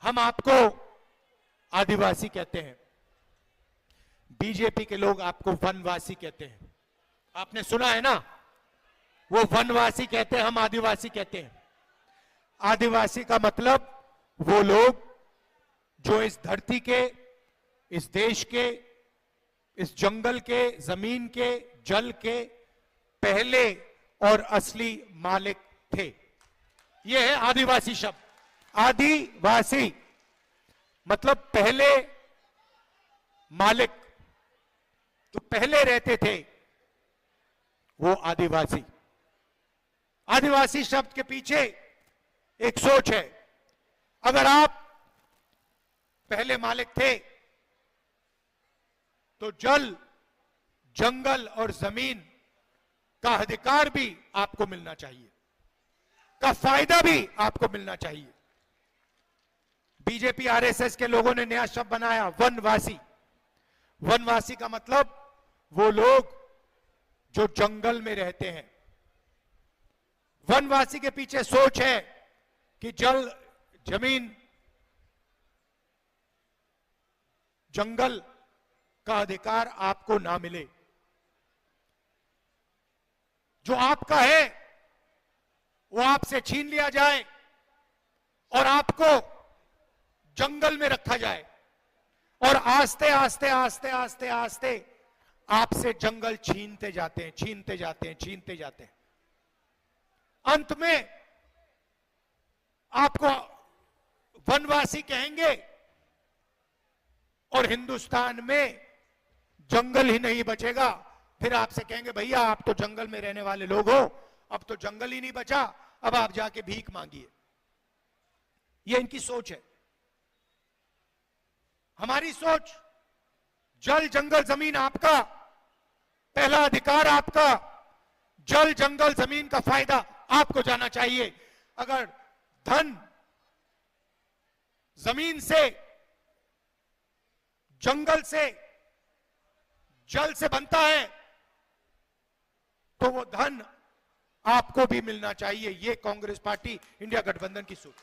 हम आपको आदिवासी कहते हैं, बीजेपी के लोग आपको वनवासी कहते हैं। आपने सुना है ना, वो वनवासी कहते हैं, हम आदिवासी कहते हैं। आदिवासी का मतलब वो लोग जो इस धरती के, इस देश के, इस जंगल के, जमीन के, जल के पहले और असली मालिक थे। यह है आदिवासी शब्द। आदिवासी मतलब पहले मालिक, जो पहले रहते थे वो आदिवासी। आदिवासी शब्द के पीछे एक सोच है। अगर आप पहले मालिक थे तो जल, जंगल और जमीन का अधिकार भी आपको मिलना चाहिए, का फायदा भी आपको मिलना चाहिए। बीजेपी आरएसएस के लोगों ने नया शब्द बनाया, वनवासी। वनवासी का मतलब वो लोग जो जंगल में रहते हैं। वनवासी के पीछे सोच है कि जल, जमीन, जंगल का अधिकार आपको ना मिले। जो आपका है वो आपसे छीन लिया जाए और आपको जंगल में रखा जाए, और आस्ते आस्ते आस्ते आस्ते आस्ते आपसे जंगल छीनते जाते हैं, छीनते जाते हैं, छीनते जाते हैं। अंत में आपको वनवासी कहेंगे और हिंदुस्तान में जंगल ही नहीं बचेगा। फिर आपसे कहेंगे भैया आप तो जंगल में रहने वाले लोग हो, अब तो जंगल ही नहीं बचा, अब आप जाके भीख मांगिए। ये इनकी सोच है। हमारी सोच, जल, जंगल, जमीन आपका, पहला अधिकार आपका। जल, जंगल, जमीन का फायदा आपको जाना चाहिए। अगर धन जमीन से, जंगल से, जल से बनता है तो वो धन आपको भी मिलना चाहिए। ये कांग्रेस पार्टी, इंडिया गठबंधन की सोच।